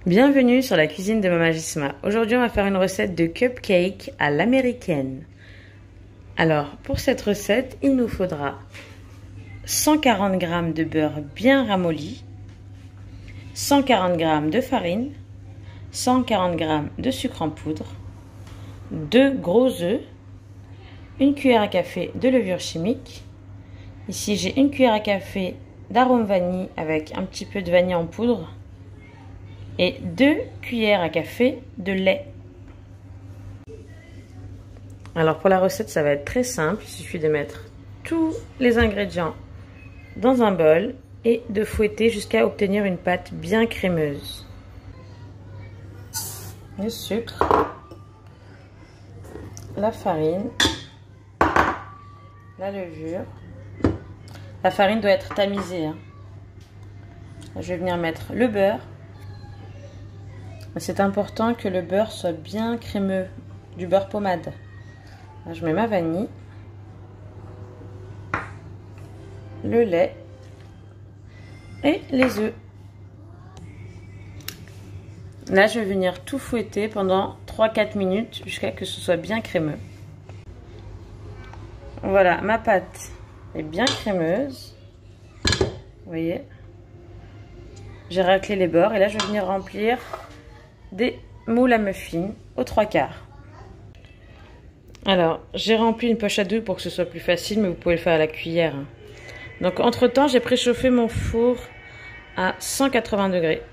Bienvenue sur la cuisine de Mama Gisma. Aujourd'hui, on va faire une recette de cupcake à l'américaine. Alors, pour cette recette, il nous faudra 140 g de beurre bien ramolli, 140 g de farine, 140 g de sucre en poudre, 2 gros œufs, une cuillère à café de levure chimique. Ici, j'ai une cuillère à café d'arôme vanille avec un petit peu de vanille en poudre et 2 cuillères à café de lait. Alors pour la recette, ça va être très simple. Il suffit de mettre tous les ingrédients dans un bol et de fouetter jusqu'à obtenir une pâte bien crémeuse. Le sucre, la farine, la levure. La farine doit être tamisée. Je vais venir mettre le beurre. C'est important que le beurre soit bien crémeux, du beurre pommade. Là, je mets ma vanille, le lait et les œufs. Là, je vais venir tout fouetter pendant 3-4 minutes jusqu'à ce que ce soit bien crémeux. Voilà, ma pâte est bien crémeuse. Vous voyez, j'ai raclé les bords et là, je vais venir remplir des moules à muffins aux 3/4. Alors, j'ai rempli une poche à douille pour que ce soit plus facile, mais vous pouvez le faire à la cuillère. Donc, entre-temps, j'ai préchauffé mon four à 180 degrés.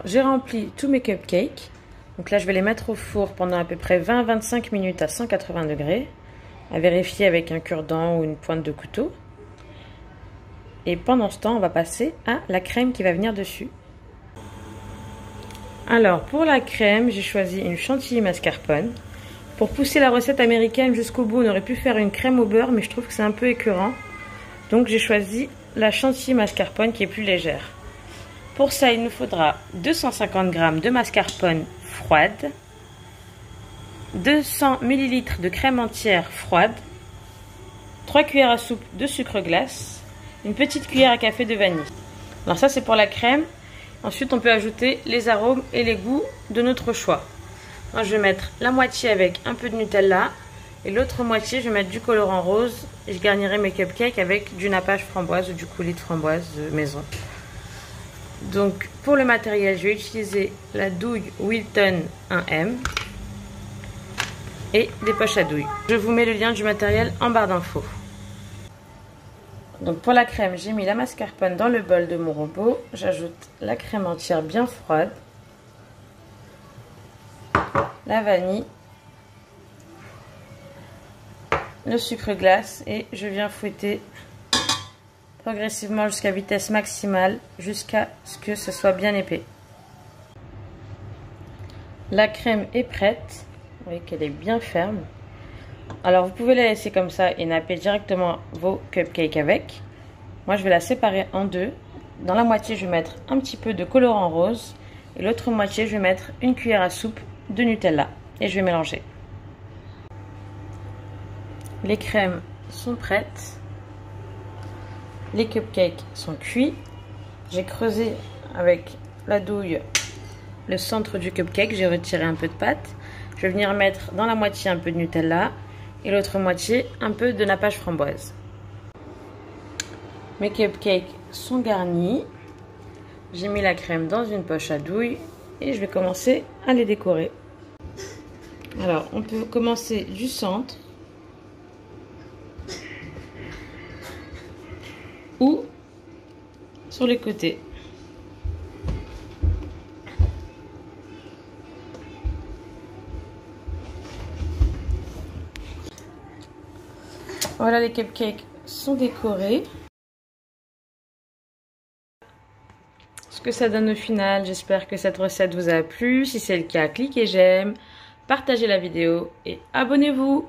J'ai rempli tous mes cupcakes. Donc là, je vais les mettre au four pendant à peu près 20-25 minutes à 180 degrés. À vérifier avec un cure-dent ou une pointe de couteau. Et pendant ce temps, on va passer à la crème qui va venir dessus. Alors, pour la crème, j'ai choisi une chantilly mascarpone. Pour pousser la recette américaine jusqu'au bout, on aurait pu faire une crème au beurre, mais je trouve que c'est un peu écœurant. Donc, j'ai choisi la chantilly mascarpone qui est plus légère. Pour ça, il nous faudra 250 g de mascarpone froide, 200 ml de crème entière froide, 3 cuillères à soupe de sucre glace, une petite cuillère à café de vanille. Alors ça, c'est pour la crème. Ensuite, on peut ajouter les arômes et les goûts de notre choix. Moi, je vais mettre la moitié avec un peu de Nutella et l'autre moitié, je vais mettre du colorant rose et je garnirai mes cupcakes avec du nappage framboise ou du coulis de framboise maison. Donc, pour le matériel, je vais utiliser la douille Wilton 1M et des poches à douille. Je vous mets le lien du matériel en barre d'infos. Donc pour la crème, j'ai mis la mascarpone dans le bol de mon robot. J'ajoute la crème entière bien froide, la vanille, le sucre glace et je viens fouetter progressivement jusqu'à vitesse maximale jusqu'à ce que ce soit bien épais. La crème est prête. Vous voyez qu'elle est bien ferme. Alors vous pouvez la laisser comme ça et napper directement vos cupcakes avec. Moi je vais la séparer en deux. Dans la moitié je vais mettre un petit peu de colorant rose et l'autre moitié je vais mettre une cuillère à soupe de Nutella et je vais mélanger. Les crèmes sont prêtes. Les cupcakes sont cuits. J'ai creusé avec la douille le centre du cupcake, j'ai retiré un peu de pâte. Je vais venir mettre dans la moitié un peu de Nutella et l'autre moitié un peu de nappage framboise. Mes cupcakes sont garnis. J'ai mis la crème dans une poche à douille et je vais commencer à les décorer. Alors, on peut commencer du centre ou sur les côtés. Voilà, les cupcakes sont décorés. Ce que ça donne au final, j'espère que cette recette vous a plu. Si c'est le cas, cliquez j'aime, partagez la vidéo et abonnez-vous.